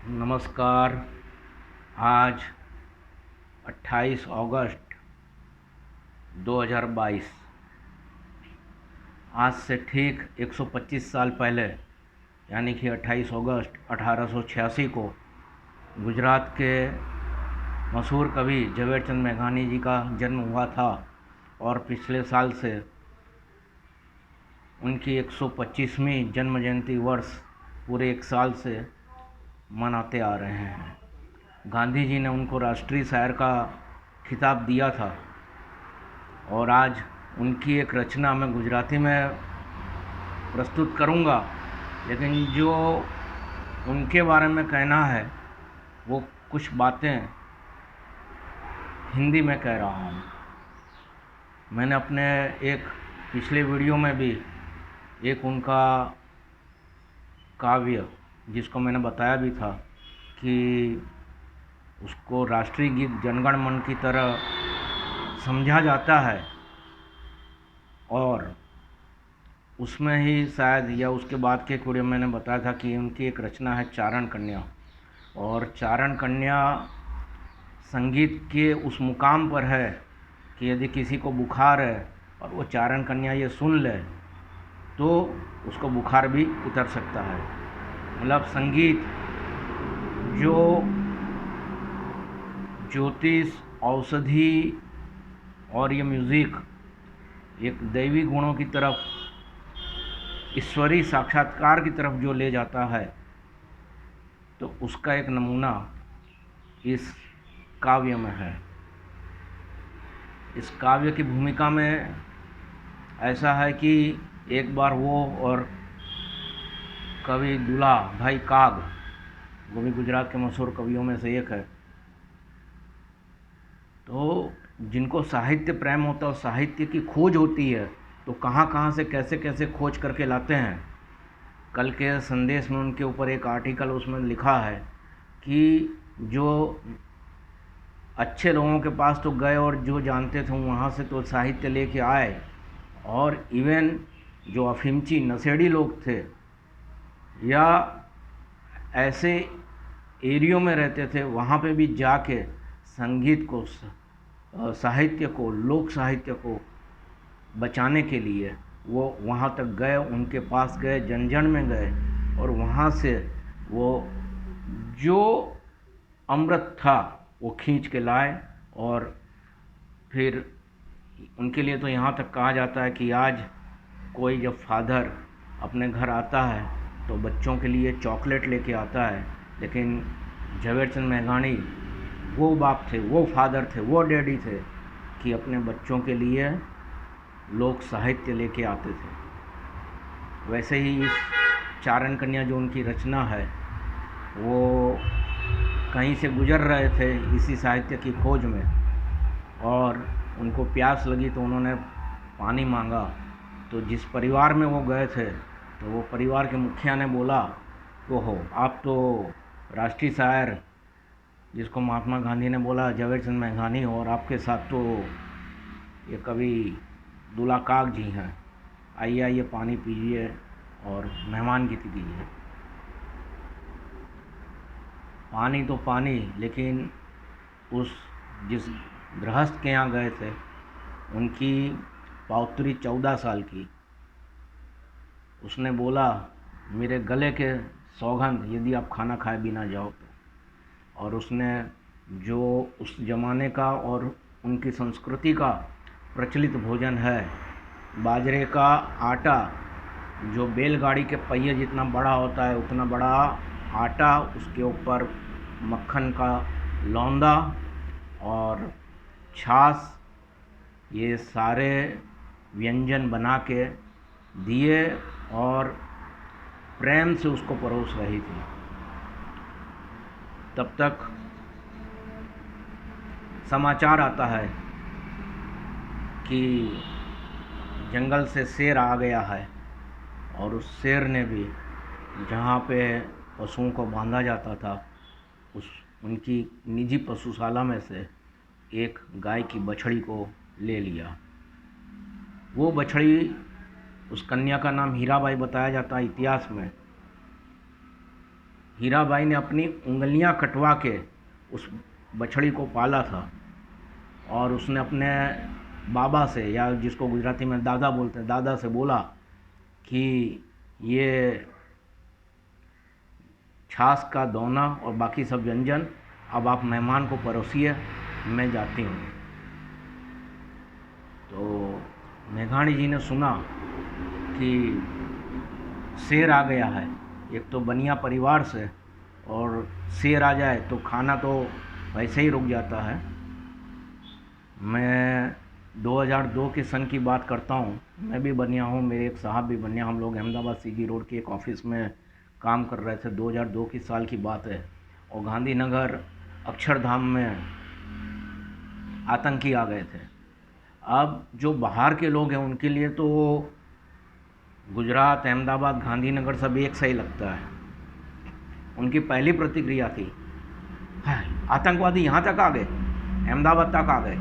नमस्कार। आज 28 अगस्त 2022, आज से ठीक 125 साल पहले यानी कि 28 अगस्त 1886 को गुजरात के मशहूर कवि झवेरचंद मेघानी जी का जन्म हुआ था और पिछले साल से उनकी 125वीं जन्म जयंती वर्ष पूरे एक साल से मनाते आ रहे हैं। गांधी जी ने उनको राष्ट्रीय शायर का खिताब दिया था और आज उनकी एक रचना मैं गुजराती में प्रस्तुत करूंगा, लेकिन जो उनके बारे में कहना है वो कुछ बातें हिंदी में कह रहा हूँ। मैंने अपने एक पिछले वीडियो में भी एक उनका काव्य, जिसको मैंने बताया भी था कि उसको राष्ट्रीय गीत जनगण मन की तरह समझा जाता है, और उसमें ही शायद या उसके बाद के वीडियो मैंने बताया था कि उनकी एक रचना है चारण कन्या, और चारण कन्या संगीत के उस मुकाम पर है कि यदि किसी को बुखार है और वो चारण कन्या ये सुन ले तो उसको बुखार भी उतर सकता है। मतलब संगीत जो ज्योतिष, औषधि और ये म्यूज़िक एक दैवी गुणों की तरफ, ईश्वरीय साक्षात्कार की तरफ जो ले जाता है, तो उसका एक नमूना इस काव्य में है। इस काव्य की भूमिका में ऐसा है कि एक बार वो और कवि दूल्हा भाई काग, वो भी गुजरात के मशहूर कवियों में से एक है, तो जिनको साहित्य प्रेम होता है और साहित्य की खोज होती है, तो कहाँ कहाँ से कैसे कैसे खोज करके लाते हैं। कल के संदेश में उनके ऊपर एक आर्टिकल उसमें लिखा है कि जो अच्छे लोगों के पास तो गए और जो जानते थे वहाँ से तो साहित्य लेके आए, और इवन जो अफीमची नशेड़ी लोग थे या ऐसे एरियो में रहते थे, वहाँ पे भी जाके संगीत को, साहित्य को, लोक साहित्य को बचाने के लिए वो वहाँ तक गए, उनके पास गए, जन जन में गए, और वहाँ से वो जो अमृत था वो खींच के लाए। और फिर उनके लिए तो यहाँ तक कहा जाता है कि आज कोई जब फादर अपने घर आता है तो बच्चों के लिए चॉकलेट लेके आता है, लेकिन झवेरचंद मेघानी वो बाप थे, वो फादर थे, वो डैडी थे कि अपने बच्चों के लिए लोक साहित्य लेके आते थे। वैसे ही इस चारण कन्या जो उनकी रचना है, वो कहीं से गुजर रहे थे इसी साहित्य की खोज में, और उनको प्यास लगी तो उन्होंने पानी मांगा। तो जिस परिवार में वो गए थे, तो वो परिवार के मुखिया ने बोला, ओहो आप तो राष्ट्रीय शायर, जिसको महात्मा गांधी ने बोला झवेरचंद मेघानी, और आपके साथ तो ये कवि दूल्हा काग जी हैं, आइए आइए पानी पीजिए और मेहमानगीती कीजिए। पानी तो पानी, लेकिन उस जिस गृहस्थ के यहाँ गए थे, उनकी पौत्री 14 साल की, उसने बोला मेरे गले के सौगंध यदि आप खाना खाए बिना जाओ तो। और उसने जो उस ज़माने का और उनकी संस्कृति का प्रचलित भोजन है, बाजरे का आटा, जो बैलगाड़ी के पहिए जितना बड़ा होता है उतना बड़ा आटा, उसके ऊपर मक्खन का लौंदा और छाछ, ये सारे व्यंजन बना के दिए और प्रेम से उसको परोस रही थी। तब तक समाचार आता है कि जंगल से शेर आ गया है, और उस शेर ने भी जहाँ पे पशुओं को बांधा जाता था, उस उनकी निजी पशुशाला में से एक गाय की बछड़ी को ले लिया। वो बछड़ी, उस कन्या का नाम हीराबाई बताया जाता है इतिहास में। हीराबाई ने अपनी उंगलियां कटवा के उस बछड़ी को पाला था और उसने अपने बाबा से, या जिसको गुजराती में दादा बोलते हैं, दादा से बोला कि ये छाछ का दोना और बाकी सब व्यंजन अब आप मेहमान को परोसिए, मैं जाती हूँ। तो मेघाणी जी ने सुना कि शेर आ गया है, एक तो बनिया परिवार से, और शेर आ जाए तो खाना तो वैसे ही रुक जाता है। मैं 2002 के सन की बात करता हूँ। मैं भी बनिया हूँ, मेरे एक साहब भी बनिया। हम लोग अहमदाबाद सीजी रोड के एक ऑफिस में काम कर रहे थे। 2002 की साल की बात है, और गांधीनगर अक्षरधाम में आतंकी आ गए थे। अब जो बाहर के लोग हैं उनके लिए तो गुजरात, अहमदाबाद, गांधीनगर सब एक सा ही लगता है। उनकी पहली प्रतिक्रिया थी, आतंकवादी यहाँ तक आ गए, अहमदाबाद तक आ गए।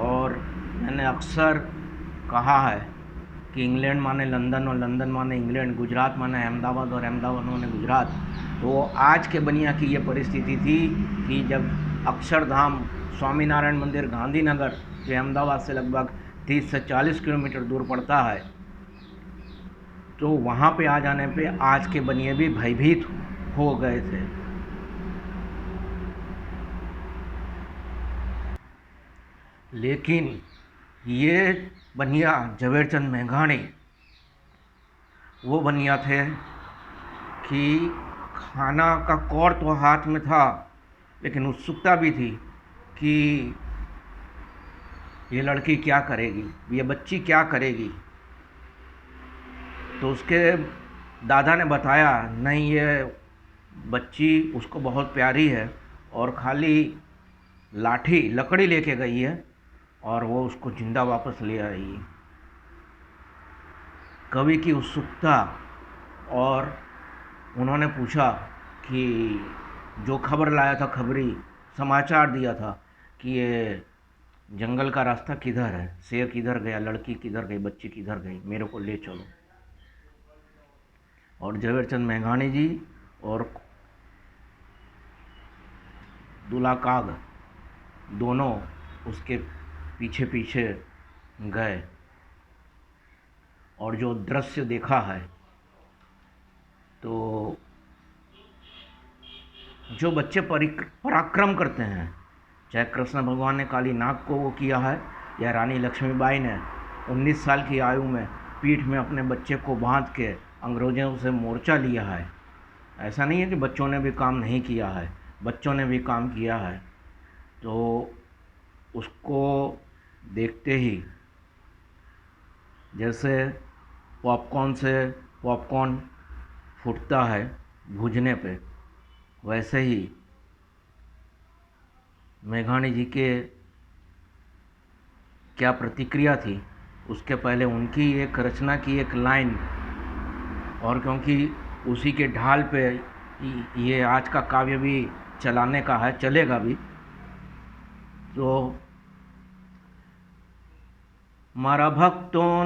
और मैंने अक्सर कहा है कि इंग्लैंड माने लंदन और लंदन माने इंग्लैंड, गुजरात माने अहमदाबाद और अहमदाबाद माने गुजरात। तो आज के बनिया की ये परिस्थिति थी कि जब अक्षरधाम स्वामीनारायण मंदिर गांधीनगर, जो अहमदाबाद से लगभग 30 से 40 किलोमीटर दूर पड़ता है, तो वहाँ पे आ जाने पे आज के बनिए भी भयभीत हो गए थे। लेकिन ये बनिया झवेरचंद मेघाणी वो बनिया थे कि खाना का कौर तो हाथ में था, लेकिन उत्सुकता भी थी कि ये लड़की क्या करेगी, ये बच्ची क्या करेगी। तो उसके दादा ने बताया, नहीं, ये बच्ची उसको बहुत प्यारी है और खाली लाठी लकड़ी लेके गई है और वो उसको जिंदा वापस ले आई। कवि की उत्सुकता, और उन्होंने पूछा कि जो खबर लाया था, खबरी समाचार दिया था कि ये जंगल का रास्ता किधर है, शेर किधर गया, लड़की किधर गई, बच्ची किधर गई, मेरे को ले चलो। और झवेरचंद मेघाणी जी और दूल्हा काग दोनों उसके पीछे पीछे गए, और जो दृश्य देखा है, तो जो बच्चे पराक्रम करते हैं, चाहे कृष्ण भगवान ने काली नाग को वो किया है, या रानी लक्ष्मीबाई ने 19 साल की आयु में पीठ में अपने बच्चे को बांध के अंग्रेज़ों से मोर्चा लिया है। ऐसा नहीं है कि बच्चों ने भी काम नहीं किया है, बच्चों ने भी काम किया है। तो उसको देखते ही जैसे पॉपकॉर्न से पॉपकॉर्न फूटता है भूनने पे, वैसे ही मेघाणी जी के क्या प्रतिक्रिया थी। उसके पहले उनकी एक रचना की एक लाइन, और क्योंकि उसी के ढाल पे ये आज का काव्य भी चलाने का है, चलेगा भी, तो मारा भक्तों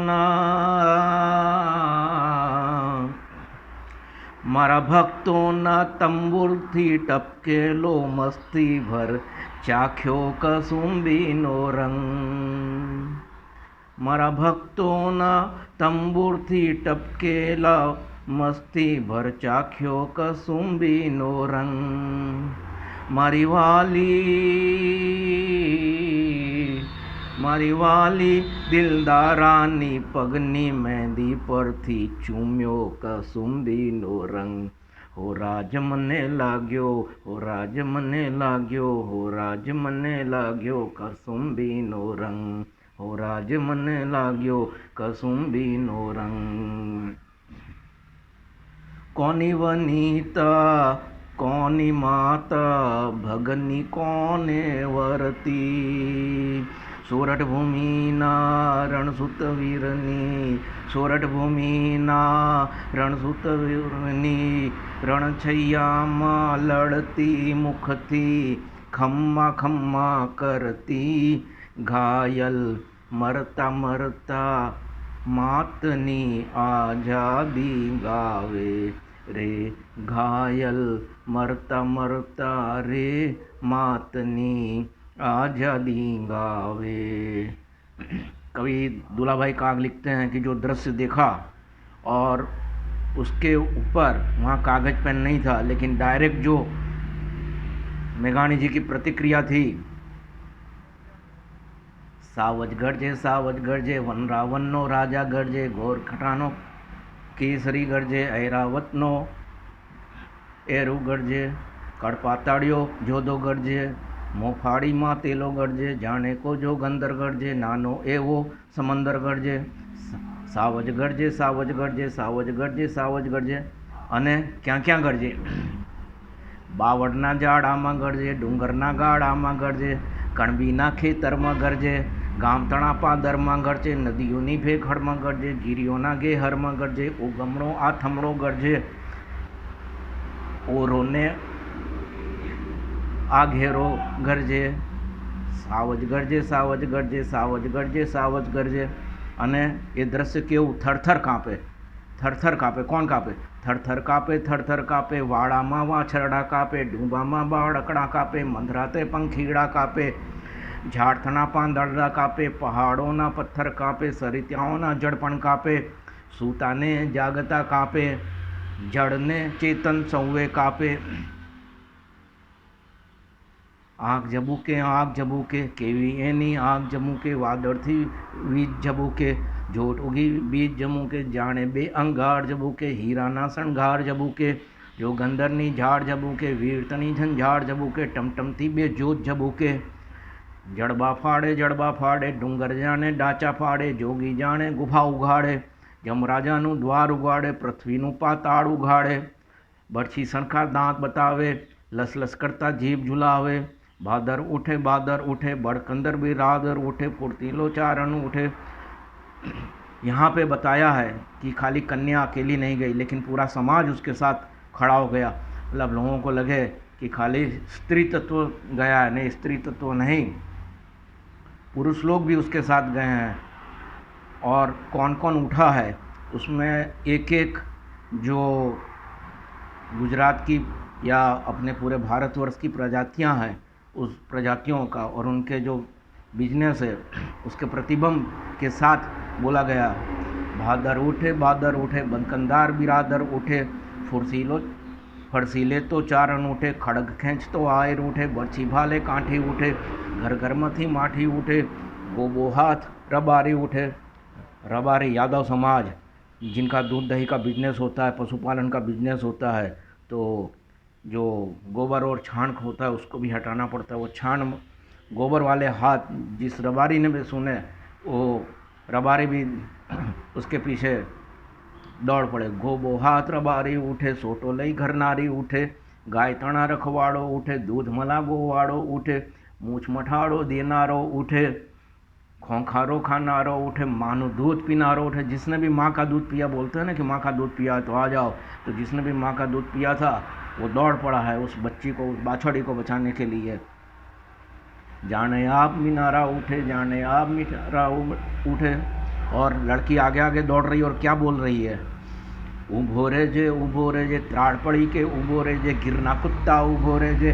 ना तंबुर थी टपके लो मस्ती भर, चाख्यो कसुम्बी नो रंग। मारा भक्तों ना तंबुर थी टपके ला मस्ती भर, चाख्यो कसुम्बी नो रंग। मारी वाली दिलदारानी पगनी मेहंदी पर थी, चूम्यो कसुम्बी नो रंग। हो राज मने लाग्यो, हो राज मने लाग्यो, हो राज मने लाग्यो कसुम्बी नो रंग, हो राज मने लाग्यो कसुम्बी नो रंग। कौनी वनीता कौनी माता, भगनी कौने वरती। सोरठ भूमि ना रणसुत वीरनी, सोरठ भूमि ना रणसुत वीरनी, रणछैया माँ लड़ती मुख थी, खम्मा खम्मा करती घायल। मरता मरता मातनी आजादी गावे, रे घायल मरता मरता रे मातनी आजादी गावे। कवि दुलाभाई काग लिखते हैं कि जो दृश्य देखा और उसके ऊपर वहाँ कागज पेन नहीं था, लेकिन डायरेक्ट जो मेघानी जी की प्रतिक्रिया थी, सावज गरजे वन रावणनो राजा गरजे, घोर खटानो केसरी गरजे, ऐरावतनो एरू गरजे, कड़पाताड़ियो जोधो गरजे, मोफाड़ी माँ तेलो गरजे, जाने को जो गंदर गरजे, नानो एवो समंदर गरजे, सावज गरजे सावज गरजे सावज गरजे सावज गरजे। અને ક્યાં ક્યાં ગરજે? બાવળના ઝાડામાં ગરજે, ડુંગરના ગાળામાં ગરજે, કણબીના ખેતરમાં ગરજે, ગામતણા પાદરમાં ગરજે, નદીઓની ભેખડમાં ગરજે, ગીરીઓના ગેહરમાં ગરજે, ઉગમણો આથમણો ગરજે, ઓરોને આ ઘેરો ગરજે, સાવજ ગરજે સાવજ ગરજે સાવજ ગરજે સાવજ ગરજે। અને એ દ્રશ્ય કેવું? થરથર કાંપે, થરથર કાંપે। કોણ કાંપે? થરથર કાંપે, થરથર કાંપે, વાડામાં વાછરડા કાંપે, ડૂંબામાં બાળકડા કાંપે, મંધરાતે પંખીડા કાંપે, ઝાડથના પાંદડા કાંપે, પહાડોના પથ્થર કાંપે, સરિતાઓના જળપણ કાંપે, સૂતાને જાગતા કાંપે, જળને ચેતન સૌએ કાંપે। આગ ઝબૂકે કેવી એની આગ ઝબૂકે, વાદળથી વીજ ઝબૂકે, જોટ ઉગી બીજ ઝબૂકે, જાણે બે અંગાર ઝબૂકે, હીરાના શણગાર ઝબૂકે, જો ગંદરની ઝાડ ઝબૂકે, વીરતની ઝંઝાડ ઝબૂકે, ટમટમથી બે જોત ઝબૂકે, જડબા ફાડે, ડુંગર જાણે ડાચા ફાડે, જોગી જાણે ગુફા ઉઘાડે, યમરાજાનું દ્વાર ઉગાડે, પૃથ્વીનું પાતાળ ઉઘાડે, બરછી સરખા દાંત બતાવે, લસલસ કરતા જીભ ઝુલાવે, बादर उठे बड़कंदर बिरादर उठे, फुर्तीलो चारण उठे। यहाँ पे बताया है कि खाली कन्या अकेली नहीं गई, लेकिन पूरा समाज उसके साथ खड़ा हो गया। मतलब लोगों को लगे कि खाली स्त्री तत्व गया है, नहीं, स्त्री तत्व नहीं, पुरुष लोग भी उसके साथ गए हैं। और कौन कौन उठा है उसमें एक एक जो गुजरात की या अपने पूरे भारतवर्ष की प्रजातियां हैं, उस प्रजातियों का और उनके जो बिजनेस है उसके प्रतिबिंब के साथ बोला गया। बादर उठे बनकंदार बिरादर उठे, फरसीले तो चारण उठे, खड़ग खेंच तो आयर उठे, बरछी भाले कांठी उठे, घर घर मथी माठी उठे, गोबो हाथ रबारी उठे। रबारी यादव समाज जिनका दूध दही का बिजनेस होता है, पशुपालन का बिजनेस होता है, तो जो गोबर और छाण होता है उसको भी हटाना पड़ता है। वो छाण गोबर वाले हाथ जिस रबारी ने भी सुने, वो रबारी भी उसके पीछे दौड़ पड़े। गोबो हाथ रबारी उठे, सोटो लई घर नारी उठे, गाय तणा रखवाड़ो उठे, दूध मला गोवाड़ो उठे, मूछ मठाड़ो देनारो उठे, खोंखारो खानारो उठे, मानो दूध पीनारो उठे। जिसने भी माँ का दूध पिया, बोलते हैं ना कि माँ का दूध पिया तो आ जाओ, तो जिसने भी माँ का दूध पिया था वो दौड़ पड़ा है उस बच्ची को, उस बाछड़ी को बचाने के लिए। जाने आप मीनारा उठे, जाने आप मीनारा उठे। और लड़की आगे आगे दौड़ रही है और क्या बोल रही है? उभो रे जे त्राड़ पड़ी के, उभो रे जे गिरना कुत्ता, उभो रे जे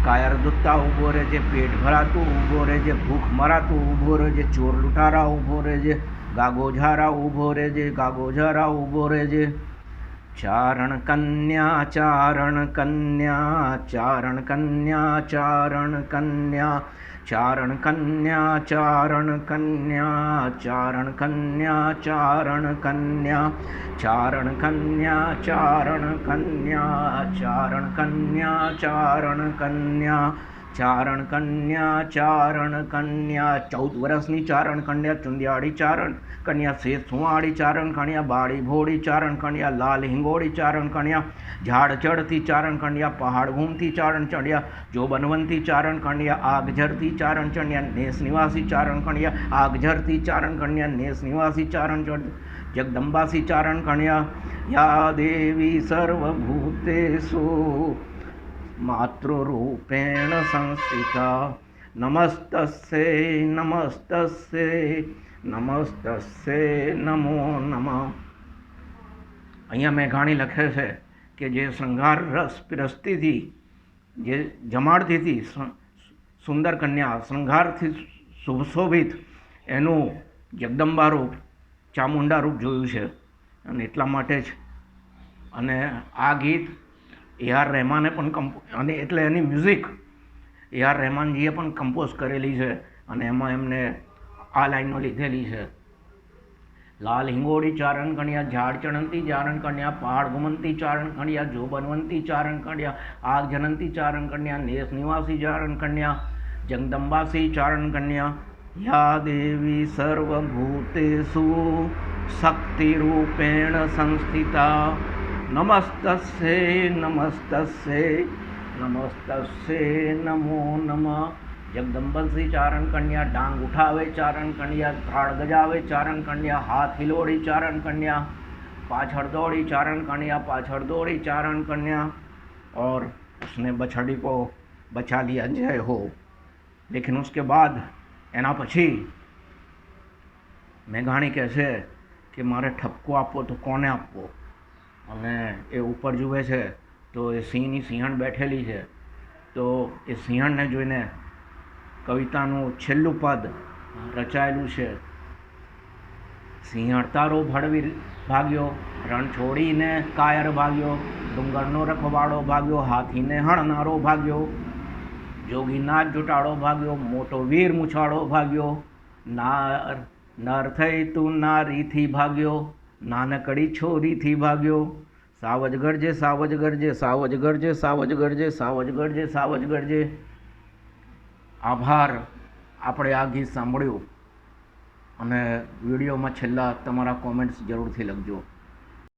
कायर दुत्ता, उभो रे जे पेट भरा तू, उभो रे जे भूख मरा तू, उभो रे जे चोर लुटारा, उभो रे जे गागो झारा, उभो रे जे गागो झारा, उभो रे जे चारण कन्या चारण कन्या चारण कन्या चारण कन्या चारण कन्या चारण कन्या चारण कन्या चारण कन्या चारण कन्या चारण कन्या चारण कन्या चारण कन्या चारण कन्या चारण कन्या 14 વર્ષની ચારણ કન્યા, ચુંદિયાળી ચારણ કન્યા, શેષ સુવાળી ચારણ કન્યા, બાળી ભોળી ચારણ કન્યા, લાલ હિંગોળી ચારણ કન્યા, ઝાડ ચડતી ચારણ કન્યા, પહાડ ઘૂમતી ચારણ ચડ્યા, જો બનવંતી ચારણ કન્યા, આગ ઝરતી ચારણ ચડ્યા, નેસ નિવાસી ચારણ કન્યા, આગ ઝરતી ચારણ કન્યા, નેસ નિવાસી ચારણ ચડ, જગદંબાસી ચારણ કન્યા, યા દેવી સર્વભૂતેષુ मातृरूपेण संस्थिता, नमस्तस्यै नमस्तस्यै नमस्तस्यै नमो नमः। અહીંયા મેઘાણી લખે છે કે જે શૃંગાર રસ પીરસતી હતી, જે જમાડતી હતી, સુંદર કન્યા, શૃંગારથી સુશોભિત, એનું જગદંબા રૂપ, ચામુંડા રૂપ જોયું છે. અને એટલા માટે જ અને આ ગીત AR રહેમાને પણ અને એટલે એની મ્યુઝિક AR રહેમાનજીએ પણ કમ્પોઝ કરેલી છે. અને એમાં એમને આ લાઈનો લીધેલી છે: લાલ હિંગોળી ચારણ કણિયા, ઝાડ ચણંતી ચારણ કન્યા, પહાડ ઘુમંતી ચારણ કન્યા, જો બનવંતી ચારણ કન્યા, આગ જનંતી ચારણ કન્યા, નેસ નિવાસી ચારણ કન્યા, જગદંબાસી ચારણ કન્યા, યા દેવી સર્વભૂતેષુ શક્તિ રૂપેણ સંસ્થિતા, નમસ્તસ્યે નમસ્તસ્યે નમસ્તસ્યે નમો નમઃ. જગદંબાસી ચારણ કન્યા, ડાંગ ઉઠાવે ચારણ કન્યા, થાળ ગજાવે ચારણ કન્યા, હાથ હિલોડી ચારણ કન્યા, पाछड़ दौड़ी चारण कन्या, पाछड़ दौड़ी चारण कन्या, और उसने बछड़ी को बचा लिया, जय हो. लेकिन उसके बाद एना पछी मेघाणी कहे છે કે મારે ઠપકો આપવો તો કોને આપવો. અને એ ઉપર જુએ છે તો એ સિંહની સિંહણ બેઠેલી છે. તો એ સિંહણને જોઈને કવિતાનું છેલ્લું પદ રચાયેલું છે: સિંહણ તારો ભડવી ભાગ્યો, રણ છોડીને કાયર ભાગ્યો, ડુંગરનો રખવાડો ભાગ્યો, હાથીને હણનારો ભાગ્યો, જોગીનાથ જુટાડો ભાગ્યો, મોટો વીર મૂછાળો ભાગ્યો, નર થઈ તું નારીથી ભાગ્યો, નાનકડી છોરીથી ભાગ્યો, સાવજ ગરજે સાવજ ગરજે સાવજ ગરજે સાવજ ગરજે સાવજ ગરજે સાવજ ગરજે. આભાર. આપણે આ ગીત સાંભળ્યું અને વિડીયોમાં છેલ્લા તમારા કોમેન્ટ્સ જરૂરથી લખજો.